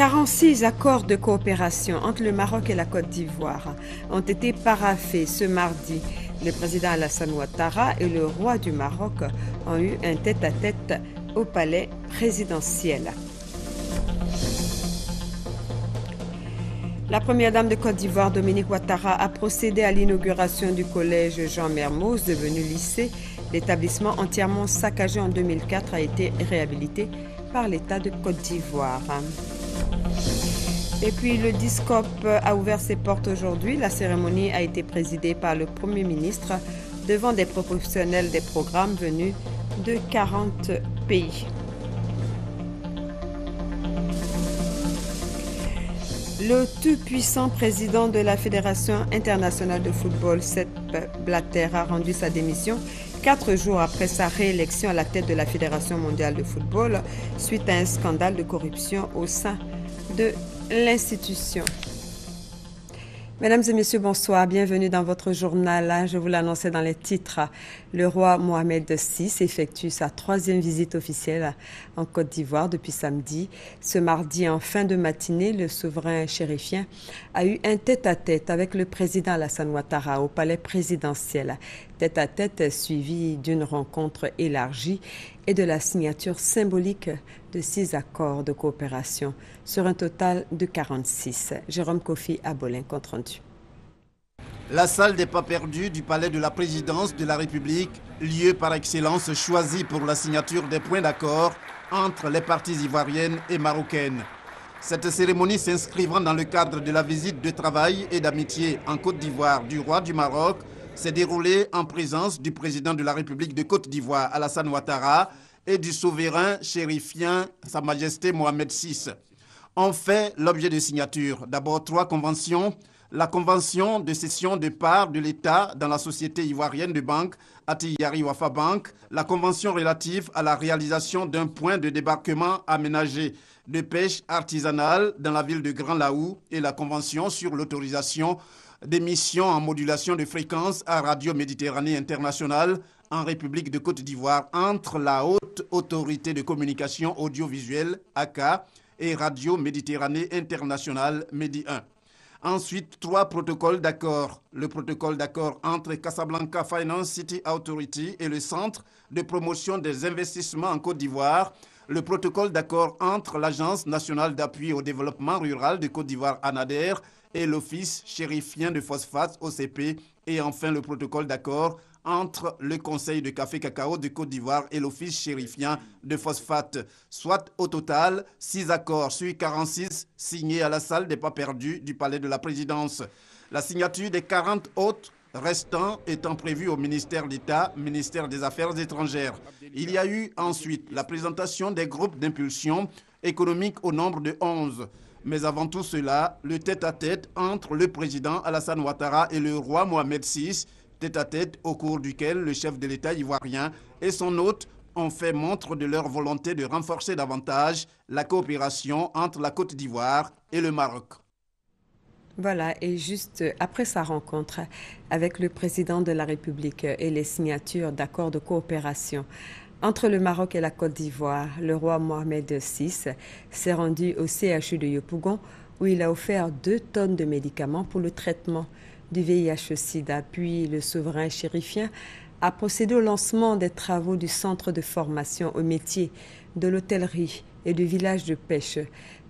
46 accords de coopération entre le Maroc et la Côte d'Ivoire ont été paraphés ce mardi. Le président Alassane Ouattara et le roi du Maroc ont eu un tête-à-tête au palais présidentiel. La première dame de Côte d'Ivoire, Dominique Ouattara, a procédé à l'inauguration du collège Jean Mermoz, devenu lycée. L'établissement entièrement saccagé en 2004 a été réhabilité par l'État de Côte d'Ivoire. Et puis le DISCOP a ouvert ses portes aujourd'hui. La cérémonie a été présidée par le Premier ministre devant des professionnels des programmes venus de 40 pays. Le tout-puissant président de la Fédération internationale de football, Sepp Blatter, a rendu sa démission 4 jours après sa réélection à la tête de la Fédération mondiale de football suite à un scandale de corruption au sein de l'institution. Mesdames et messieurs, bonsoir. Bienvenue dans votre journal. Je vous l'annonçais dans les titres. Le roi Mohamed VI effectue sa 3e visite officielle en Côte d'Ivoire depuis samedi. Ce mardi, en fin de matinée, le souverain chérifien a eu un tête-à-tête avec le président Alassane Ouattara au palais présidentiel. Tête-à-tête suivi d'une rencontre élargie et de la signature symbolique de 6 accords de coopération sur un total de 46. Jérôme Kofi Abolin, compte rendu. La salle des pas perdus du palais de la présidence de la République, lieu par excellence choisi pour la signature des points d'accord entre les parties ivoiriennes et marocaines. Cette cérémonie s'inscrivant dans le cadre de la visite de travail et d'amitié en Côte d'Ivoire du roi du Maroc s'est déroulée en présence du président de la République de Côte d'Ivoire, Alassane Ouattara, et du souverain chérifien, Sa Majesté Mohamed VI. ont fait l'objet de signatures. D'abord 3 conventions. La convention de cession de parts de l'État dans la société ivoirienne de banque Attiyari Wafa Bank, la convention relative à la réalisation d'un point de débarquement aménagé de pêche artisanale dans la ville de Grand Laou et la convention sur l'autorisation des missions en modulation de fréquence à Radio Méditerranée Internationale en République de Côte d'Ivoire entre la Haute Autorité de Communication Audiovisuelle, ACA, et Radio Méditerranée Internationale, MEDI 1. Ensuite, 3 protocoles d'accord. Le protocole d'accord entre Casablanca Finance City Authority et le Centre de promotion des investissements en Côte d'Ivoire. Le protocole d'accord entre l'Agence nationale d'appui au développement rural de Côte d'Ivoire, ANADER, et l'Office chérifien de phosphate, OCP. Et enfin, le protocole d'accord entre le Conseil de café-cacao de Côte d'Ivoire et l'Office chérifien de phosphate. Soit au total 6 accords sur 46 signés à la salle des pas perdus du palais de la présidence. La signature des 40 autres restants étant prévue au ministère d'État, ministère des Affaires étrangères. Il y a eu ensuite la présentation des groupes d'impulsion économique au nombre de 11. Mais avant tout cela, le tête-à-tête entre le président Alassane Ouattara et le roi Mohamed VI, tête-à-tête au cours duquel le chef de l'État ivoirien et son hôte ont fait montre de leur volonté de renforcer davantage la coopération entre la Côte d'Ivoire et le Maroc. Voilà, et juste après sa rencontre avec le président de la République et les signatures d'accords de coopération entre le Maroc et la Côte d'Ivoire, le roi Mohamed VI s'est rendu au CHU de Yopougon où il a offert 2 tonnes de médicaments pour le traitement du VIH-Sida. Puis le souverain chérifien a procédé au lancement des travaux du centre de formation au métier de l'hôtellerie et du village de pêche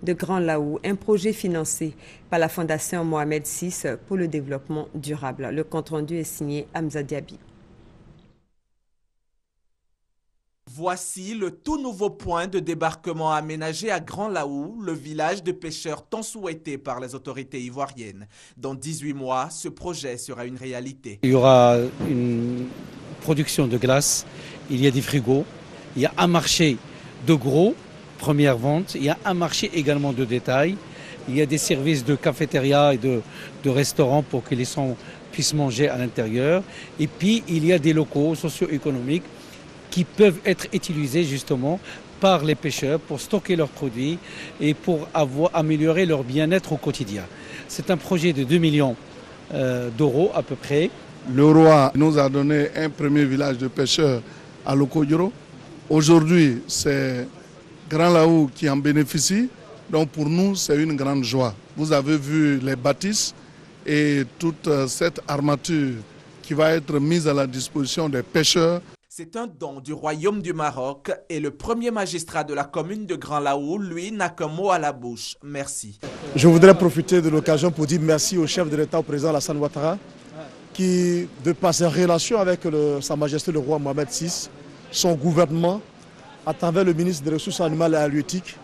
de Grand Laou, un projet financé par la Fondation Mohamed VI pour le développement durable. Le compte-rendu est signé Hamza Diaby. Voici le tout nouveau point de débarquement aménagé à Grand Laou, le village de pêcheurs tant souhaité par les autorités ivoiriennes. Dans 18 mois, ce projet sera une réalité. Il y aura une production de glace, il y a des frigos, il y a un marché de gros, première vente, il y a un marché également de détail, il y a des services de cafétéria et de restaurants pour que les gens puissent manger à l'intérieur. Et puis, il y a des locaux socio-économiques qui peuvent être utilisés justement par les pêcheurs pour stocker leurs produits et pour améliorer leur bien-être au quotidien. C'est un projet de 2 millions d'euros à peu près. Le roi nous a donné un premier village de pêcheurs à Lokodjoro. Aujourd'hui, c'est Grand Laou qui en bénéficie, Donc pour nous, c'est une grande joie. Vous avez vu les bâtisses et toute cette armature qui va être mise à la disposition des pêcheurs. C'est un don du Royaume du Maroc et le premier magistrat de la commune de Grand Laou, lui, n'a qu'un mot à la bouche. Merci. Je voudrais profiter de l'occasion pour dire merci au chef de l'État, au président Alassane Ouattara, qui, de par ses relations avec Sa Majesté le roi Mohamed VI, son gouvernement, à travers le ministre des Ressources animales et halieutiques,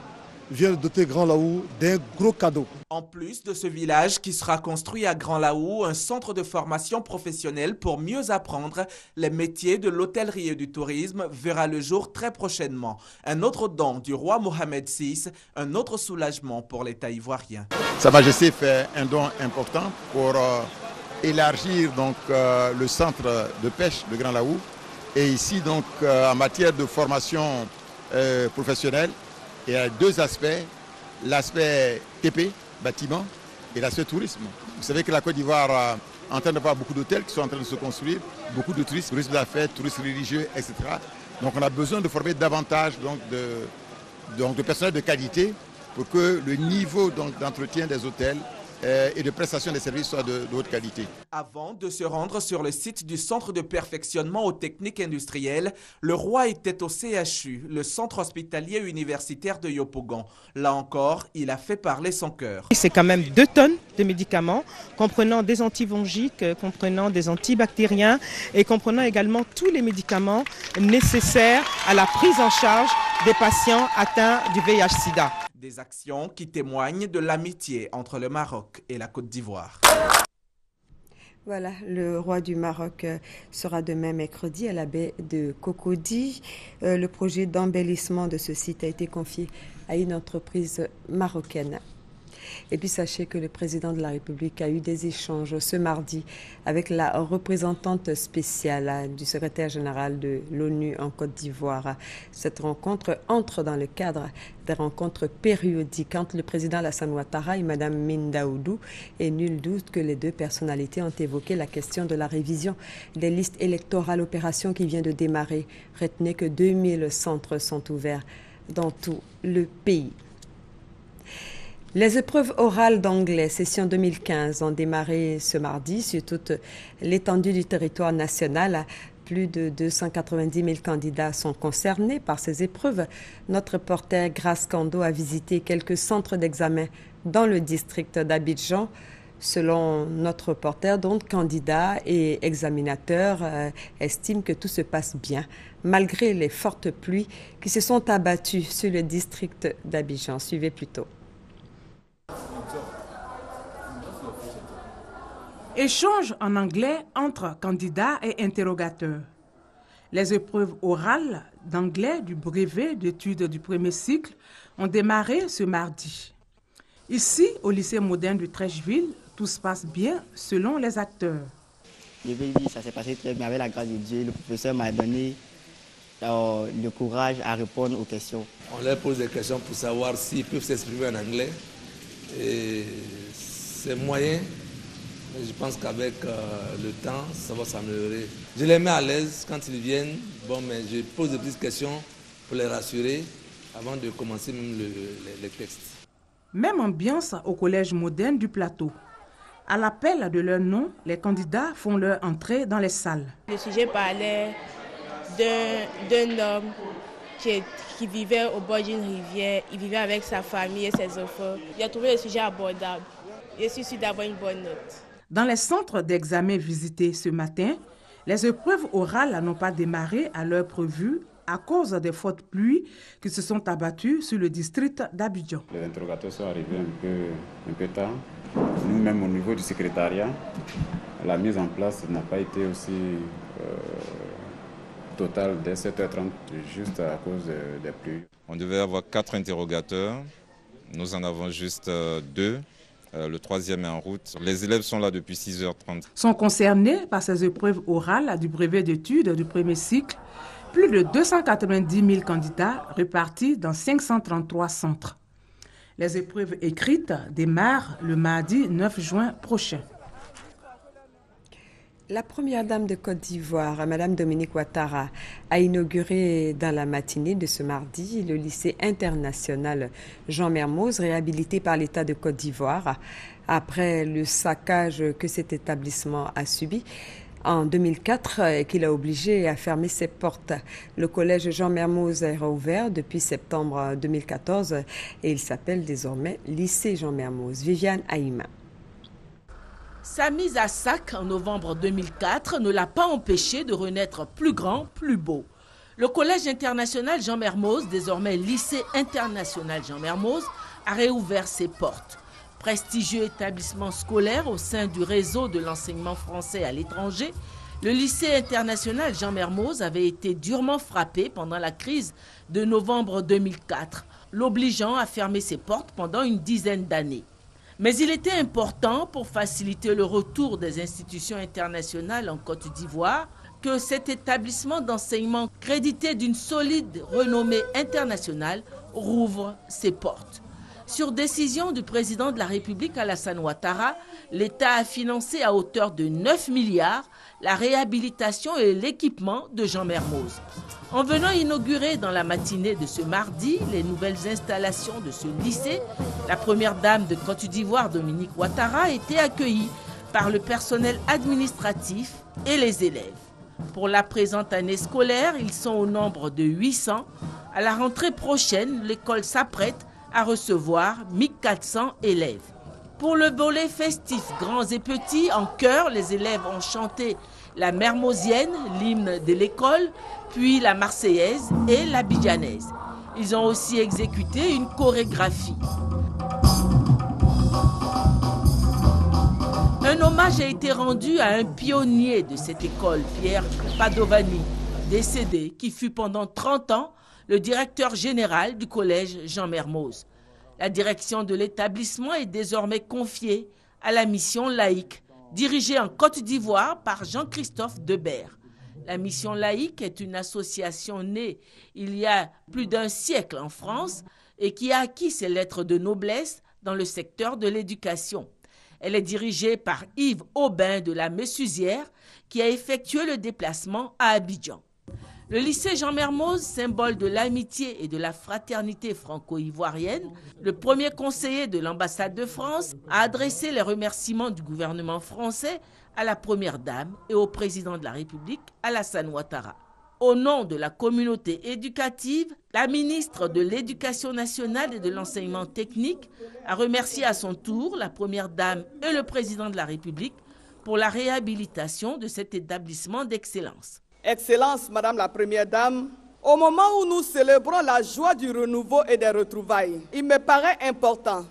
vient de doter Grand Laou d'un gros cadeau. En plus de ce village qui sera construit à Grand Laou, un centre de formation professionnelle pour mieux apprendre les métiers de l'hôtellerie et du tourisme verra le jour très prochainement. Un autre don du roi Mohamed VI, un autre soulagement pour l'État ivoirien. Sa Majesté fait un don important pour élargir donc, le centre de pêche de Grand Laou. Et ici, donc, en matière de formation professionnelle, il y a deux aspects, l'aspect TP, bâtiment, et l'aspect tourisme. Vous savez que la Côte d'Ivoire est en train d'avoir beaucoup d'hôtels qui sont en train de se construire, beaucoup de touristes, tourisme d'affaires, tourisme religieux, etc. Donc on a besoin de former davantage de personnel de qualité pour que le niveau d'entretien des hôtels et de prestation des services soit de haute qualité. Avant de se rendre sur le site du centre de perfectionnement aux techniques industrielles, le roi était au CHU, le centre hospitalier universitaire de Yopougon. Là encore, il a fait parler son cœur. C'est quand même 2 tonnes de médicaments, comprenant des antifongiques, comprenant des antibactériens et comprenant également tous les médicaments nécessaires à la prise en charge des patients atteints du VIH-Sida. Des actions qui témoignent de l'amitié entre le Maroc et la Côte d'Ivoire. Voilà, le roi du Maroc sera demain mercredi à la baie de Cocody. Le projet d'embellissement de ce site a été confié à une entreprise marocaine. Et puis sachez que le président de la République a eu des échanges ce mardi avec la représentante spéciale du secrétaire général de l'ONU en Côte d'Ivoire. Cette rencontre entre dans le cadre des rencontres périodiques entre le président Alassane Ouattara et Mme Mine Daoudou. Et nul doute que les deux personnalités ont évoqué la question de la révision des listes électorales, opération qui vient de démarrer. Retenez que 2000 centres sont ouverts dans tout le pays. Les épreuves orales d'anglais, session 2015, ont démarré ce mardi sur toute l'étendue du territoire national. Plus de 290 000 candidats sont concernés par ces épreuves. Notre reporter Grace Kando a visité quelques centres d'examen dans le district d'Abidjan. Selon notre reporter, donc, candidats et examinateurs estiment que tout se passe bien, malgré les fortes pluies qui se sont abattues sur le district d'Abidjan. Suivez plutôt. Échange en anglais entre candidats et interrogateurs. Les épreuves orales d'anglais du brevet d'études du premier cycle ont démarré ce mardi. Ici, au lycée moderne de Trècheville, tout se passe bien selon les acteurs. Je vais dire, ça s'est passé très bien avec la grâce de Dieu. Le professeur m'a donné le courage à répondre aux questions. On leur pose des questions pour savoir s'ils peuvent s'exprimer en anglais. Et c'est moyen. Je pense qu'avec le temps, ça va s'améliorer. Je les mets à l'aise quand ils viennent. Bon, mais je pose des petites questions pour les rassurer avant de commencer même les textes. Même ambiance au collège moderne du plateau. À l'appel de leur nom, les candidats font leur entrée dans les salles. Le sujet parlait d'un homme qui vivait au bord d'une rivière. Il vivait avec sa famille et ses enfants. Il a trouvé le sujet abordable. Je suis sûr d'avoir une bonne note. Dans les centres d'examen visités ce matin, les épreuves orales n'ont pas démarré à l'heure prévue à cause des fortes pluies qui se sont abattues sur le district d'Abidjan. Les interrogateurs sont arrivés un peu tard. Nous-mêmes, au niveau du secrétariat, la mise en place n'a pas été aussi totale dès 7h30, juste à cause des pluies. On devait avoir 4 interrogateurs. Nous en avons juste 2. Le 3e est en route. Les élèves sont là depuis 6h30. Sont concernés par ces épreuves orales du brevet d'études du premier cycle plus de 290 000 candidats répartis dans 533 centres. Les épreuves écrites démarrent le mardi 9 juin prochain. La première dame de Côte d'Ivoire, Madame Dominique Ouattara, a inauguré dans la matinée de ce mardi le lycée international Jean Mermoz, réhabilité par l'État de Côte d'Ivoire après le saccage que cet établissement a subi en 2004 qu'il a obligé à fermer ses portes. Le collège Jean Mermoz est rouvert depuis septembre 2014 et il s'appelle désormais lycée Jean Mermoz. Viviane Haïma. Sa mise à sac en novembre 2004 ne l'a pas empêché de renaître plus grand, plus beau. Le Collège international Jean Mermoz, désormais lycée international Jean Mermoz, a réouvert ses portes. Prestigieux établissement scolaire au sein du réseau de l'enseignement français à l'étranger, le lycée international Jean Mermoz avait été durement frappé pendant la crise de novembre 2004, l'obligeant à fermer ses portes pendant une dizaine d'années. Mais il était important pour faciliter le retour des institutions internationales en Côte d'Ivoire que cet établissement d'enseignement crédité d'une solide renommée internationale rouvre ses portes. Sur décision du président de la République Alassane Ouattara, l'État a financé à hauteur de 9 milliards la réhabilitation et l'équipement de Jean Mermoz. En venant inaugurer dans la matinée de ce mardi les nouvelles installations de ce lycée, la première dame de Côte d'Ivoire, Dominique Ouattara, a été accueillie par le personnel administratif et les élèves. Pour la présente année scolaire, ils sont au nombre de 800. À la rentrée prochaine, l'école s'apprête à recevoir 1400 élèves. Pour le volet festif, grands et petits, en chœur, les élèves ont chanté la mermozienne, l'hymne de l'école, puis la marseillaise et l'abidjanaise. Ils ont aussi exécuté une chorégraphie. Un hommage a été rendu à un pionnier de cette école, Pierre Padovani, décédé, qui fut pendant 30 ans le directeur général du collège Jean Mermoz. La direction de l'établissement est désormais confiée à la mission laïque, dirigée en Côte d'Ivoire par Jean-Christophe Debert. La mission laïque est une association née il y a plus d'un siècle en France et qui a acquis ses lettres de noblesse dans le secteur de l'éducation. Elle est dirigée par Yves Aubin de la Messusière qui a effectué le déplacement à Abidjan. Le lycée Jean Mermoz, symbole de l'amitié et de la fraternité franco-ivoirienne, le premier conseiller de l'ambassade de France a adressé les remerciements du gouvernement français à la première dame et au président de la République, Alassane Ouattara. Au nom de la communauté éducative, la ministre de l'Éducation nationale et de l'enseignement technique a remercié à son tour la première dame et le président de la République pour la réhabilitation de cet établissement d'excellence. Excellence, Madame la Première Dame, au moment où nous célébrons la joie du renouveau et des retrouvailles, il me paraît important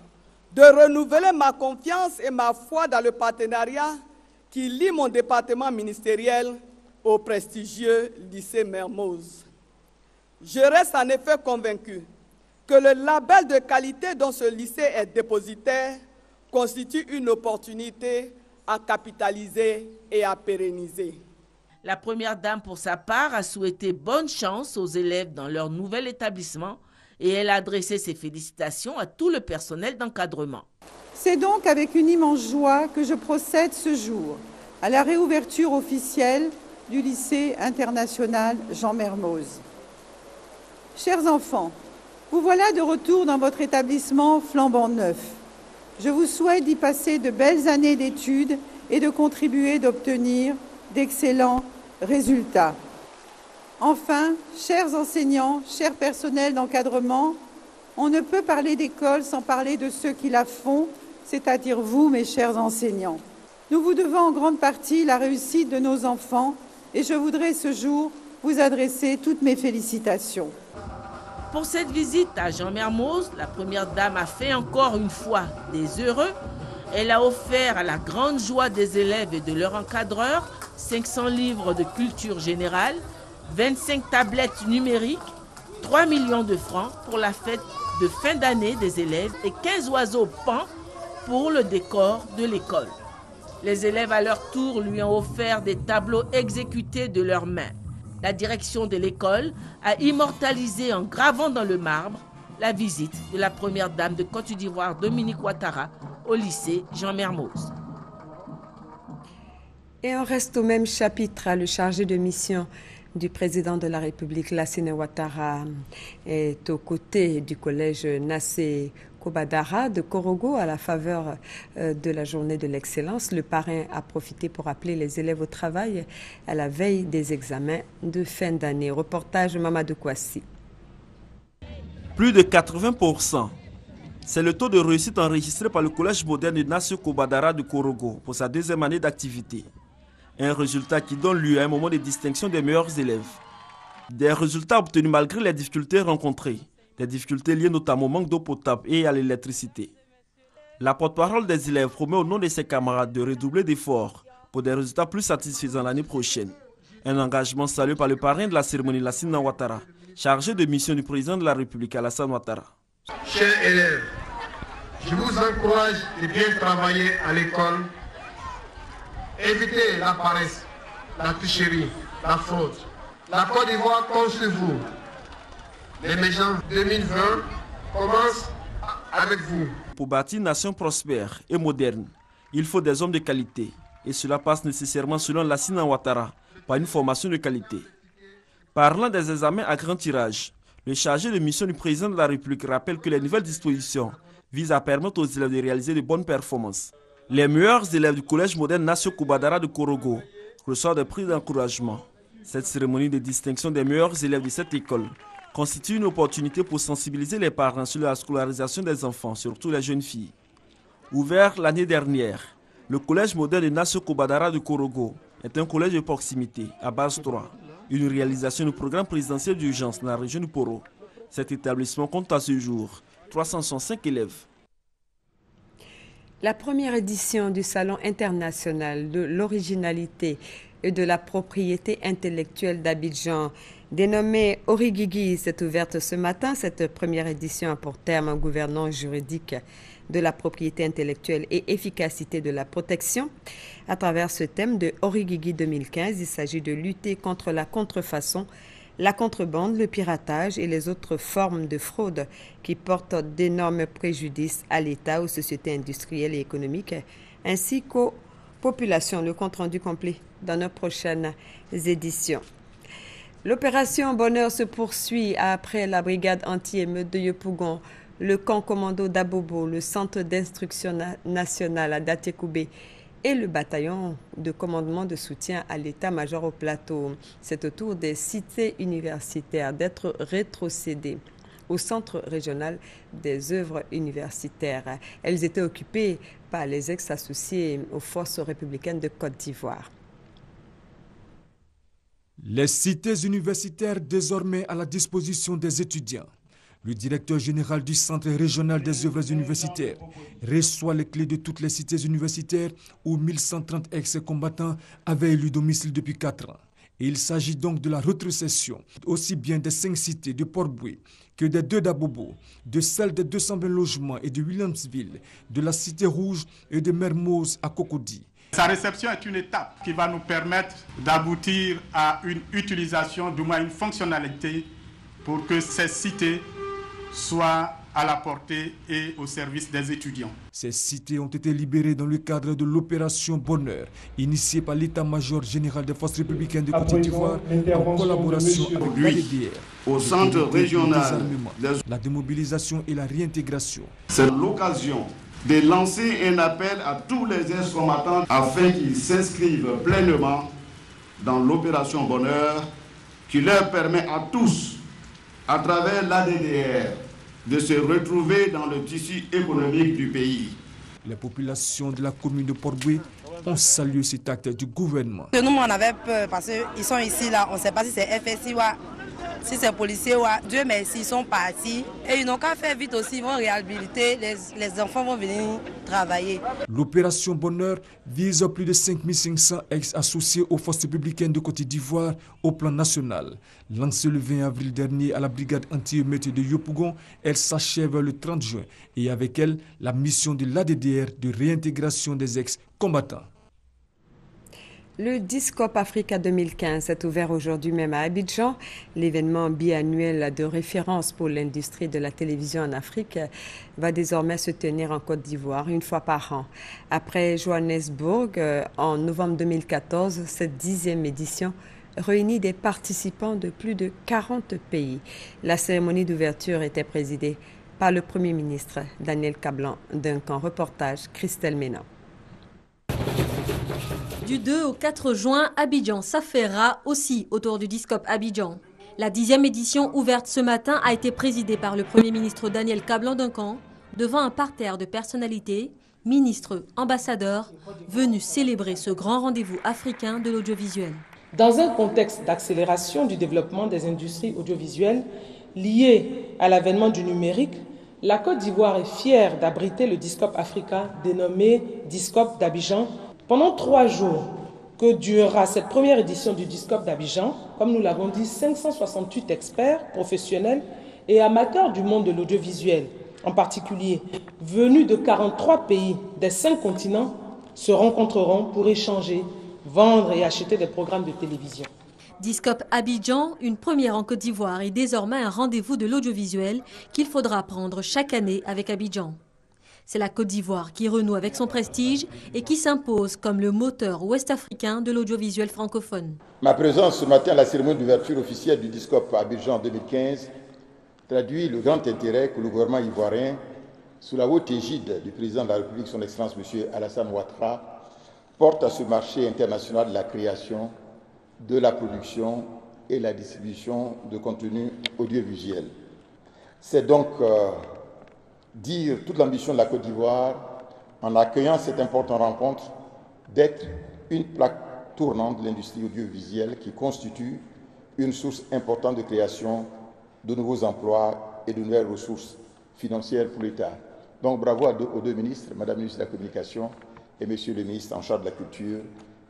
de renouveler ma confiance et ma foi dans le partenariat qui lie mon département ministériel au prestigieux lycée Mermoz. Je reste en effet convaincu que le label de qualité dont ce lycée est dépositaire constitue une opportunité à capitaliser et à pérenniser. La première dame, pour sa part, a souhaité bonne chance aux élèves dans leur nouvel établissement et elle a adressé ses félicitations à tout le personnel d'encadrement. C'est donc avec une immense joie que je procède ce jour à la réouverture officielle du lycée international Jean Mermoz. Chers enfants, vous voilà de retour dans votre établissement flambant neuf. Je vous souhaite d'y passer de belles années d'études et de contribuer d'obtenir d'excellents résultats. Enfin, chers enseignants, chers personnels d'encadrement, on ne peut parler d'école sans parler de ceux qui la font, c'est-à-dire vous, mes chers enseignants. Nous vous devons en grande partie la réussite de nos enfants et je voudrais ce jour vous adresser toutes mes félicitations. Pour cette visite à Jean Mermoz, la première dame a fait encore une fois des heureux. Elle a offert à la grande joie des élèves et de leurs encadreurs 500 livres de culture générale, 25 tablettes numériques, 3 millions de francs pour la fête de fin d'année des élèves et 15 oiseaux pans pour le décor de l'école. Les élèves à leur tour lui ont offert des tableaux exécutés de leurs mains. La direction de l'école a immortalisé en gravant dans le marbre la visite de la première dame de Côte d'Ivoire, Dominique Ouattara, au lycée Jean Mermoz. Et on reste au même chapitre. Le chargé de mission du président de la République, Lassina Ouattara, est aux côtés du collège Nassé Kobadara de Korogo à la faveur de la journée de l'excellence. Le parrain a profité pour appeler les élèves au travail à la veille des examens de fin d'année. Reportage Mamadou Kouassi. Plus de 80%. C'est le taux de réussite enregistré par le collège moderne de Nassé Kobadara de Korogo pour sa deuxième année d'activité. Un résultat qui donne lieu à un moment de distinction des meilleurs élèves. Des résultats obtenus malgré les difficultés rencontrées. Des difficultés liées notamment au manque d'eau potable et à l'électricité. La porte-parole des élèves promet au nom de ses camarades de redoubler d'efforts pour des résultats plus satisfaisants l'année prochaine. Un engagement salué par le parrain de la cérémonie, Lassina Ouattara, chargé de mission du président de la République, Alassane Ouattara. Chers élèves, je vous encourage de bien travailler à l'école. Évitez la paresse, la tricherie, la fraude. La Côte d'Ivoire compte sur vous. L'émergence 2020 commence avec vous. Pour bâtir une nation prospère et moderne, il faut des hommes de qualité. Et cela passe nécessairement, selon Lassina Ouattara, par une formation de qualité. Parlant des examens à grand tirage, le chargé de mission du président de la République rappelle que les nouvelles dispositions visent à permettre aux élèves de réaliser de bonnes performances. Les meilleurs élèves du collège moderne Nassé Kobadara de Korogo reçoivent des prix d'encouragement. Cette cérémonie de distinction des meilleurs élèves de cette école constitue une opportunité pour sensibiliser les parents sur la scolarisation des enfants, surtout les jeunes filles. Ouvert l'année dernière, le collège moderne de Nassé Kobadara de Korogo est un collège de proximité à base 3, une réalisation du programme présidentiel d'urgence dans la région du Poro. Cet établissement compte à ce jour 365 élèves. La première édition du Salon international de l'originalité et de la propriété intellectuelle d'Abidjan, dénommée Origigi, s'est ouverte ce matin. Cette première édition a pour terme gouvernance juridique de la propriété intellectuelle et efficacité de la protection. À travers ce thème de Origigi 2015, il s'agit de lutter contre la contrefaçon, la contrebande, le piratage et les autres formes de fraude qui portent d'énormes préjudices à l'État, aux sociétés industrielles et économiques, ainsi qu'aux populations. Le compte-rendu complet dans nos prochaines éditions. L'opération Bonheur se poursuit après la brigade anti-émeute de Yopougon, le camp commando d'Abobo, le centre d'instruction national à Datekoubé et le bataillon de commandement de soutien à l'état-major au plateau. C'est au tour des cités universitaires d'être rétrocédées au centre régional des œuvres universitaires. Elles étaient occupées par les ex-associés aux forces républicaines de Côte d'Ivoire. Les cités universitaires désormais à la disposition des étudiants. Le directeur général du Centre régional des œuvres universitaires reçoit les clés de toutes les cités universitaires où 1130 ex-combattants avaient élu domicile depuis 4 ans. Et il s'agit donc de la rétrocession aussi bien des 5 cités de Port-Boué que des 2 d'Abobo, de celles des 220 logements et de Williamsville, de la Cité Rouge et de Mermoz à Cocody. Sa réception est une étape qui va nous permettre d'aboutir à une utilisation, du moins une fonctionnalité, pour que ces cités soient à la portée et au service des étudiants. Ces cités ont été libérées dans le cadre de l'opération Bonheur, initiée par l'état-major général des forces républicaines de Côte d'Ivoire en collaboration avec l'ADDR. Au centre régional, la démobilisation et la réintégration. C'est l'occasion de lancer un appel à tous les ex-combattants afin qu'ils s'inscrivent pleinement dans l'opération Bonheur qui leur permet à tous, à travers l'ADDR, de se retrouver dans le tissu économique du pays. Les populations de la commune de Port-Boué ont salué cet acte du gouvernement. Nous, on avait peur parce qu'ils sont ici, là, on ne sait pas si c'est FSI ou si c'est policier ou Dieu merci, ils sont partis. Et ils n'ont qu'à faire vite aussi, ils vont réhabiliter, les enfants vont venir travailler. L'opération Bonheur vise plus de 5500 ex-associés aux forces républicaines de Côte d'Ivoire au plan national. Lancée le 20 avril dernier à la brigade anti-émeute de Yopougon, elle s'achève le 30 juin et avec elle, la mission de l'ADDR de réintégration des ex-combattants. Le Discop Africa 2015 est ouvert aujourd'hui même à Abidjan. L'événement biannuel de référence pour l'industrie de la télévision en Afrique va désormais se tenir en Côte d'Ivoire une fois par an. Après Johannesburg en novembre 2014, cette 10e édition réunit des participants de plus de 40 pays. La cérémonie d'ouverture était présidée par le Premier ministre Daniel Kablan-Duncan. Reportage Christelle Ménan. Du 2 au 4 juin, Abidjan s'affairera aussi autour du Discop Abidjan. La 10e édition ouverte ce matin a été présidée par le Premier ministre Daniel Kablan-Duncan devant un parterre de personnalités, ministres, ambassadeurs, venus célébrer ce grand rendez-vous africain de l'audiovisuel. Dans un contexte d'accélération du développement des industries audiovisuelles liées à l'avènement du numérique, la Côte d'Ivoire est fière d'abriter le Discop Africa dénommé Discop d'Abidjan. Pendant 3 jours que durera cette première édition du Discop d'Abidjan, comme nous l'avons dit, 568 experts, professionnels et amateurs du monde de l'audiovisuel, en particulier venus de 43 pays des 5 continents, se rencontreront pour échanger, vendre et acheter des programmes de télévision. Discop Abidjan, une première en Côte d'Ivoire, est désormais un rendez-vous de l'audiovisuel qu'il faudra prendre chaque année avec Abidjan. C'est la Côte d'Ivoire qui renoue avec son prestige et qui s'impose comme le moteur ouest-africain de l'audiovisuel francophone. Ma présence ce matin à la cérémonie d'ouverture officielle du Discop Abidjan 2015 traduit le grand intérêt que le gouvernement ivoirien, sous la haute égide du président de la République, son Excellence M. Alassane Ouattara, porte à ce marché international de la création, de la production et la distribution de contenus audiovisuels. C'est donc dire toute l'ambition de la Côte d'Ivoire en accueillant cette importante rencontre d'être une plaque tournante de l'industrie audiovisuelle qui constitue une source importante de création de nouveaux emplois et de nouvelles ressources financières pour l'État. Donc bravo aux deux ministres, Madame la ministre de la Communication et Monsieur le ministre en charge de la Culture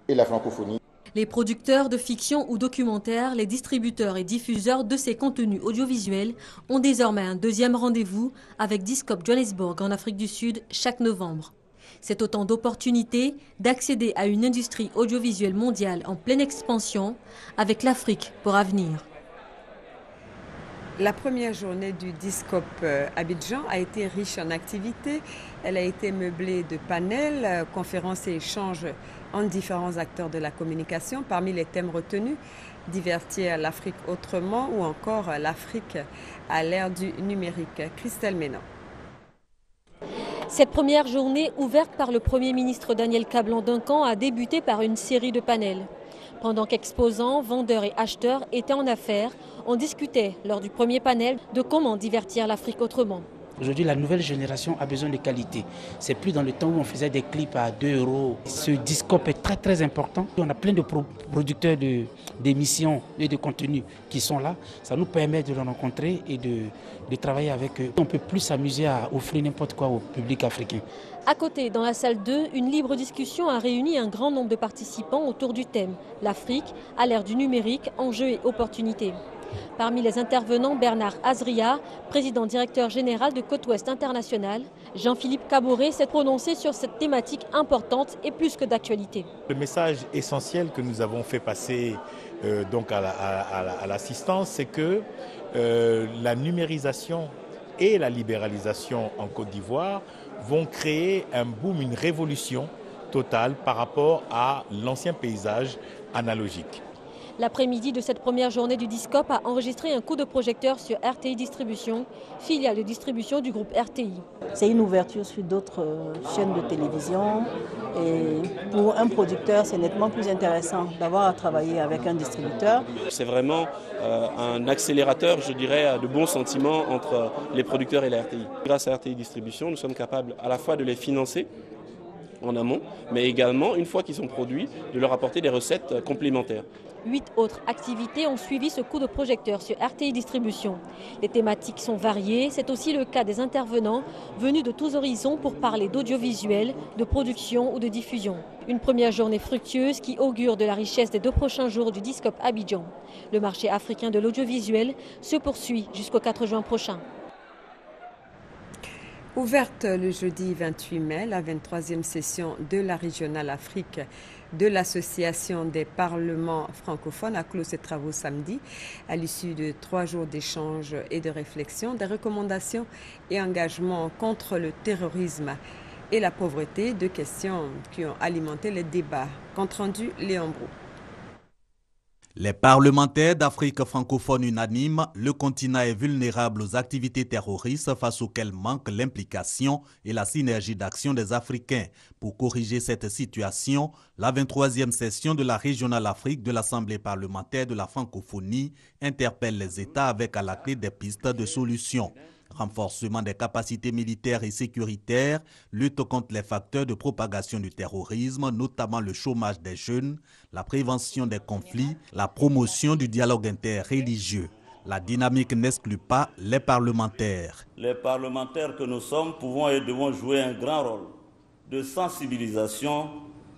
et la francophonie. Les producteurs de fiction ou documentaires, les distributeurs et diffuseurs de ces contenus audiovisuels ont désormais un deuxième rendez-vous avec Discop Johannesburg en Afrique du Sud chaque novembre. C'est autant d'opportunités d'accéder à une industrie audiovisuelle mondiale en pleine expansion avec l'Afrique pour avenir. La première journée du Discop Abidjan a été riche en activités. Elle a été meublée de panels, conférences et échanges entre différents acteurs de la communication. Parmi les thèmes retenus, divertir l'Afrique autrement ou encore l'Afrique à l'ère du numérique. Christelle Ménan. Cette première journée, ouverte par le Premier ministre Daniel Kablan-Duncan, a débuté par une série de panels. Pendant qu'exposants, vendeurs et acheteurs étaient en affaires, on discutait lors du premier panel de comment divertir l'Afrique autrement. Aujourd'hui, la nouvelle génération a besoin de qualité. C'est plus dans le temps où on faisait des clips à 2 €. Ce Discop est très très important. On a plein de producteurs d'émissions et de contenus qui sont là. Ça nous permet de les rencontrer et de travailler avec eux. On peut plus s'amuser à offrir n'importe quoi au public africain. À côté, dans la salle 2, une libre discussion a réuni un grand nombre de participants autour du thème « L'Afrique à l'ère du numérique, enjeux et opportunités ». Parmi les intervenants, Bernard Azria, président directeur général de Côte-Ouest International. Jean-Philippe Caboret s'est prononcé sur cette thématique importante et plus que d'actualité. Le message essentiel que nous avons fait passer donc à l'assistance, c'est que la numérisation et la libéralisation en Côte d'Ivoire vont créer un boom, une révolution totale par rapport à l'ancien paysage analogique. L'après-midi de cette première journée du Discop a enregistré un coup de projecteur sur RTI Distribution, filiale de distribution du groupe RTI. C'est une ouverture sur d'autres chaînes de télévision et pour un producteur, c'est nettement plus intéressant d'avoir à travailler avec un distributeur. C'est vraiment un accélérateur, je dirais, de bons sentiments entre les producteurs et la RTI. Grâce à RTI Distribution, nous sommes capables à la fois de les financer en amont, mais également, une fois qu'ils sont produits, de leur apporter des recettes complémentaires. 8 autres activités ont suivi ce coup de projecteur sur RTI Distribution. Les thématiques sont variées, c'est aussi le cas des intervenants venus de tous horizons pour parler d'audiovisuel, de production ou de diffusion. Une première journée fructueuse qui augure de la richesse des 2 prochains jours du Discop Abidjan. Le marché africain de l'audiovisuel se poursuit jusqu'au 4 juin prochain. Ouverte le jeudi 28 mai, la 23e session de la Régionale Afrique de l'Association des parlements francophones a clos ses travaux samedi à l'issue de 3 jours d'échanges et de réflexion, des recommandations et engagements contre le terrorisme et la pauvreté, deux questions qui ont alimenté les débats. Compte rendu, Léon Brou. Les parlementaires d'Afrique francophone unanimes, le continent est vulnérable aux activités terroristes face auxquelles manque l'implication et la synergie d'action des Africains. Pour corriger cette situation, la 23e session de la Régionale Afrique de l'Assemblée parlementaire de la francophonie interpelle les États avec à la clé des pistes de solutions. Renforcement des capacités militaires et sécuritaires, lutte contre les facteurs de propagation du terrorisme, notamment le chômage des jeunes, la prévention des conflits, la promotion du dialogue interreligieux. La dynamique n'exclut pas les parlementaires. Les parlementaires que nous sommes pouvons et devons jouer un grand rôle de sensibilisation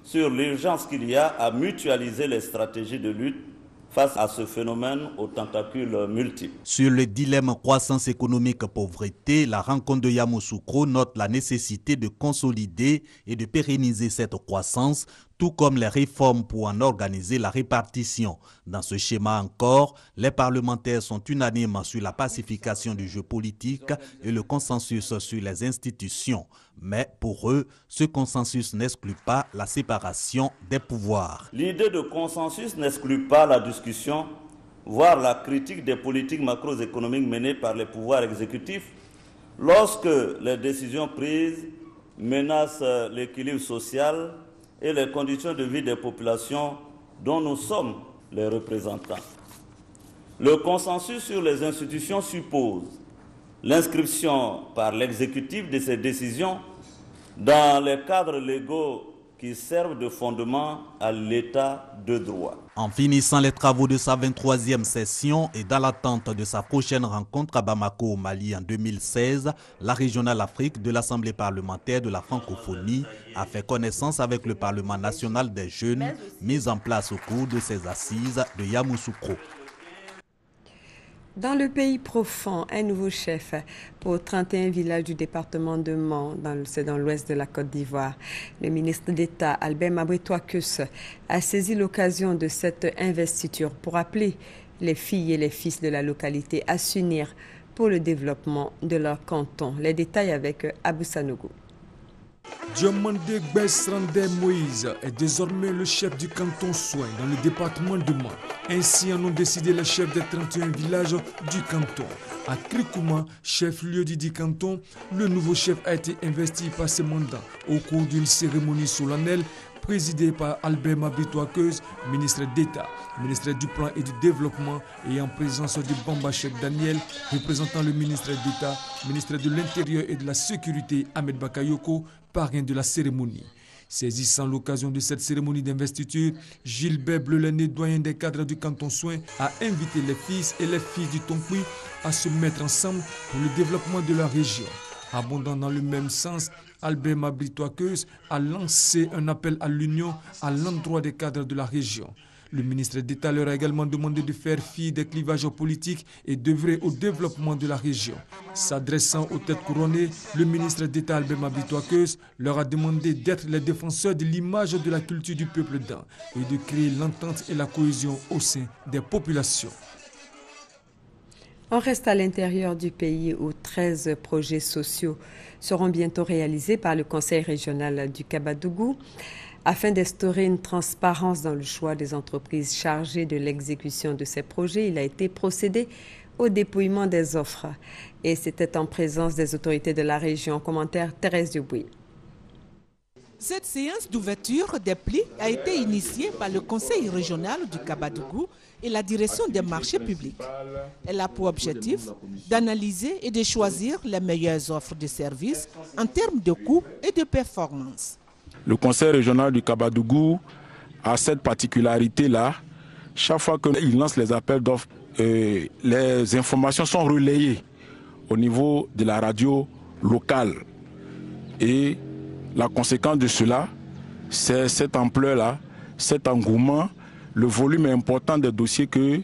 sur l'urgence qu'il y a à mutualiser les stratégies de lutte face à ce phénomène aux tentacules multiples. Sur le dilemme croissance économique-pauvreté, la rencontre de Yamoussoukro note la nécessité de consolider et de pérenniser cette croissance, tout comme les réformes pour en organiser la répartition. Dans ce schéma encore, les parlementaires sont unanimes sur la pacification du jeu politique et le consensus sur les institutions. Mais pour eux, ce consensus n'exclut pas la séparation des pouvoirs. L'idée de consensus n'exclut pas la discussion, voire la critique des politiques macroéconomiques menées par les pouvoirs exécutifs lorsque les décisions prises menacent l'équilibre social et les conditions de vie des populations dont nous sommes les représentants. Le consensus sur les institutions suppose l'inscription par l'exécutif de ces décisions dans les cadres légaux qui servent de fondement à l'état de droit. En finissant les travaux de sa 23e session et dans l'attente de sa prochaine rencontre à Bamako au Mali en 2016, la Régionale Afrique de l'Assemblée parlementaire de la francophonie a fait connaissance avec le Parlement national des jeunes mis en place au cours de ses assises de Yamoussoukro. Dans le pays profond, un nouveau chef pour 31 villages du département de Mans, c'est dans l'ouest de la Côte d'Ivoire. Le ministre d'État, Albert Maboué-Touakeus, a saisi l'occasion de cette investiture pour appeler les filles et les fils de la localité à s'unir pour le développement de leur canton. Les détails avec Abou Sanogo. Diomandé Besrandé Moïse est désormais le chef du canton Soin dans le département de Mans. Ainsi en ont décidé les chefs des 31 villages du canton. À Krikouma, chef-lieu du canton, le nouveau chef a été investi par ses mandats au cours d'une cérémonie solennelle présidée par Albert Maboué-Touakeus, ministre d'État, ministre du Plan et du Développement, et en présence de Bamba Cheikh Daniel, représentant le ministre d'État, ministre de l'Intérieur et de la Sécurité, Ahmed Bakayoko, parrain de la cérémonie. Saisissant l'occasion de cette cérémonie d'investiture, Gilbert Bleulené, doyen des cadres du canton Soin, a invité les fils et les filles du Tonkoui à se mettre ensemble pour le développement de la région. Abondant dans le même sens, Albert Maboué-Touakeus a lancé un appel à l'union à l'endroit des cadres de la région. Le ministre d'État leur a également demandé de faire fi des clivages politiques et d'œuvrer au développement de la région. S'adressant aux têtes couronnées, le ministre d'État Albert Maboué-Touakeus leur a demandé d'être les défenseurs de l'image de la culture du peuple Dan et de créer l'entente et la cohésion au sein des populations. On reste à l'intérieur du pays où 13 projets sociaux seront bientôt réalisés par le Conseil régional du Kabadougou. Afin d'instaurer une transparence dans le choix des entreprises chargées de l'exécution de ces projets, il a été procédé au dépouillement des offres. Et c'était en présence des autorités de la région. Commentaire Thérèse Dubuis. Cette séance d'ouverture des plis a été initiée par le Conseil régional du Kabadougou et la direction des marchés publics. Elle a pour objectif d'analyser et de choisir les meilleures offres de services en termes de coûts et de performance. Le Conseil régional du Kabadougou a cette particularité-là. Chaque fois qu'il lance les appels d'offres, les informations sont relayées au niveau de la radio locale. Et la conséquence de cela, c'est cette ampleur-là, cet engouement, le volume important des dossiers que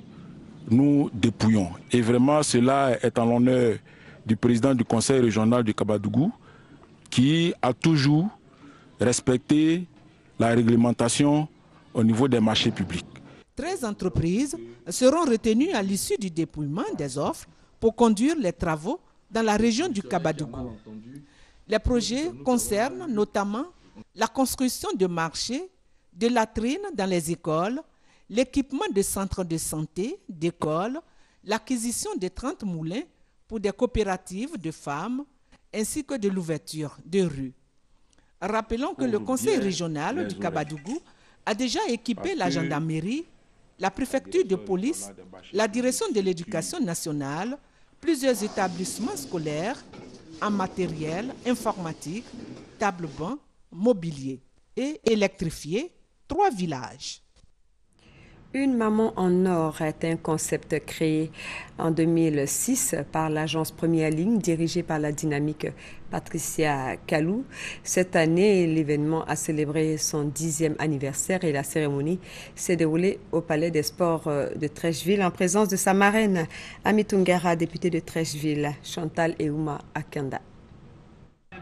nous dépouillons. Et vraiment, cela est en l'honneur du président du Conseil régional du Kabadougou, qui a toujours respecté la réglementation au niveau des marchés publics. 13 entreprises seront retenues à l'issue du dépouillement des offres pour conduire les travaux dans la région du Kabadougou. Les projets concernent notamment la construction de marchés, de latrines dans les écoles, l'équipement de centres de santé, d'écoles, l'acquisition de 30 moulins pour des coopératives de femmes, ainsi que de l'ouverture de rues. Rappelons que le conseil régional du Kabadougou a déjà équipé la gendarmerie, la préfecture de police, la direction de l'éducation nationale, plusieurs établissements scolaires en matériel informatique, table-banc, mobilier et électrifié 3 villages. Une maman en or est un concept créé en 2006 par l'agence Première Ligne dirigée par la dynamique Patricia Kalou. Cette année, l'événement a célébré son 10e anniversaire et la cérémonie s'est déroulée au Palais des Sports de Trècheville en présence de sa marraine, Amitungara, députée de Trècheville, Chantal Eouma Akanda.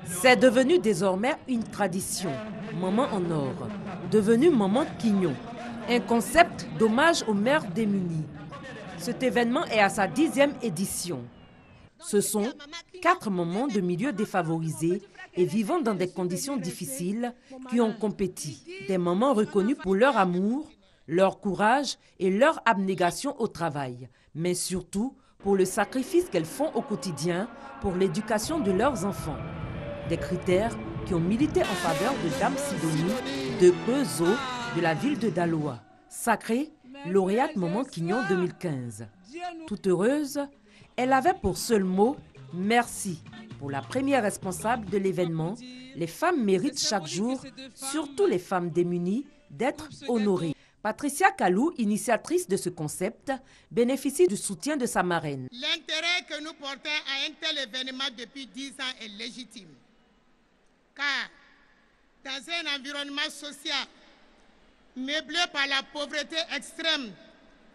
C'est devenu désormais une tradition. Maman en or, devenue Maman Quignon. Un concept d'hommage aux mères démunies. Cet événement est à sa 10e édition. Ce sont 4 mamans de milieux défavorisés et vivant dans des conditions difficiles qui ont compéti. Des mamans reconnues pour leur amour, leur courage et leur abnégation au travail, mais surtout pour le sacrifice qu'elles font au quotidien pour l'éducation de leurs enfants. Des critères qui ont milité en faveur de Dame Sidonie de Bezo, de la ville de Daloa. Sacrée, lauréate Maman Quignon 2015. Toute heureuse, elle avait pour seul mot « merci ». Pour la première responsable de l'événement, les femmes méritent chaque jour, surtout les femmes démunies, d'être honorées. Patricia Kalou, initiatrice de ce concept, bénéficie du soutien de sa marraine. L'intérêt que nous portons à un tel événement depuis 10 ans est légitime. Car dans un environnement social meublé par la pauvreté extrême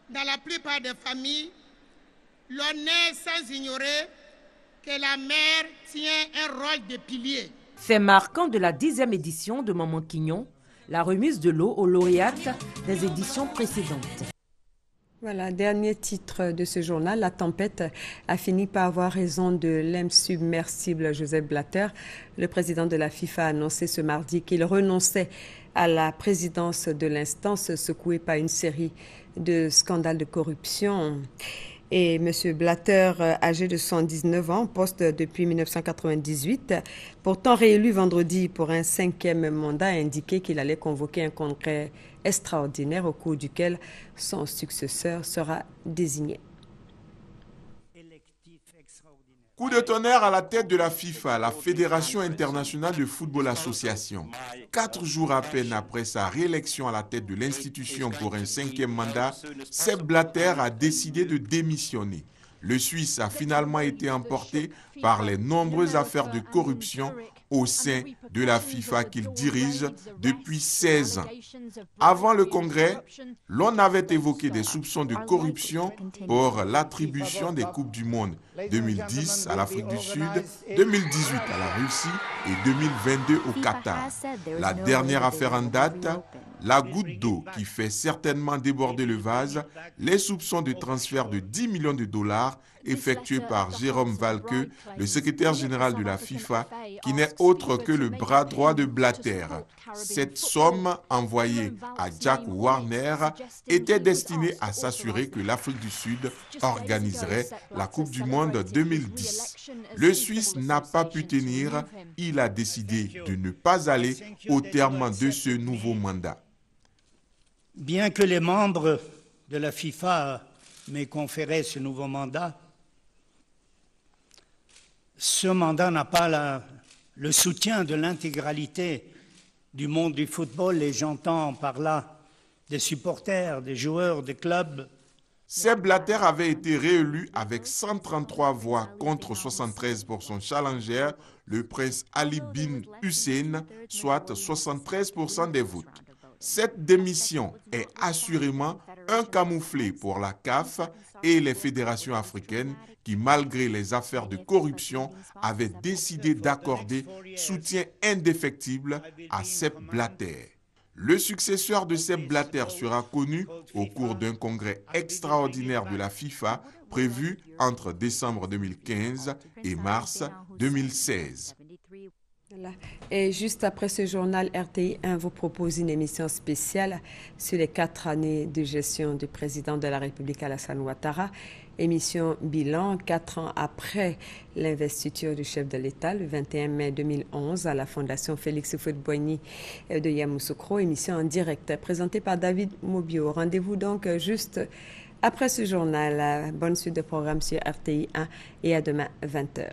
dans la plupart des familles, l'on est sans ignorer que la mère tient un rôle de pilier. Fait marquant de la 10e édition de Maman Quignon, la remise de l'eau aux lauréates des éditions précédentes. Voilà, dernier titre de ce journal. La tempête a fini par avoir raison de l'insubmersible Joseph Blatter. Le président de la FIFA a annoncé ce mardi qu'il renonçait à la présidence de l'instance secouée par une série de scandales de corruption. Et M. Blatter, âgé de 79 ans, poste depuis 1998, pourtant réélu vendredi pour un 5e mandat, a indiqué qu'il allait convoquer un congrès extraordinaire au cours duquel son successeur sera désigné. Coup de tonnerre à la tête de la FIFA, la Fédération internationale de football association. 4 jours à peine après sa réélection à la tête de l'institution pour un 5e mandat, Sepp Blatter a décidé de démissionner. Le Suisse a finalement été emporté par les nombreuses affaires de corruption au sein de la FIFA qu'il dirige depuis 16 ans. Avant le congrès, l'on avait évoqué des soupçons de corruption pour l'attribution des Coupes du Monde 2010 à l'Afrique du Sud, 2018 à la Russie et 2022 au Qatar. La dernière affaire en date, la goutte d'eau qui fait certainement déborder le vase, les soupçons de transfert de 10 millions de dollars effectués par Jérôme Valque, le secrétaire général de la FIFA, qui n'est autre que le bras droit de Blatter. Cette somme envoyée à Jack Warner était destinée à s'assurer que l'Afrique du Sud organiserait la Coupe du Monde 2010. Le Suisse n'a pas pu tenir, il a décidé de ne pas aller au terme de ce nouveau mandat. Bien que les membres de la FIFA m'aient conféré ce nouveau mandat, ce mandat n'a pas le soutien de l'intégralité du monde du football, et j'entends par là des supporters, des joueurs, des clubs. Sepp Blatter avait été réélu avec 133 voix contre 73 pour son challenger, le prince Ali bin Hussein, soit 73% des votes. Cette démission est assurément Un camouflet pour la CAF et les fédérations africaines qui, malgré les affaires de corruption, avaient décidé d'accorder soutien indéfectible à Sepp Blatter. Le successeur de Sepp Blatter sera connu au cours d'un congrès extraordinaire de la FIFA prévu entre décembre 2015 et mars 2016. Et juste après ce journal, RTI 1 vous propose une émission spéciale sur les 4 années de gestion du président de la République Alassane Ouattara. Émission bilan 4 ans après l'investiture du chef de l'État le 21 mai 2011 à la Fondation Félix Houphouët-Boigny de Yamoussoukro. Émission en direct présentée par David Mobio. Rendez-vous donc juste après ce journal. Bonne suite de programme sur RTI 1 et à demain 20h.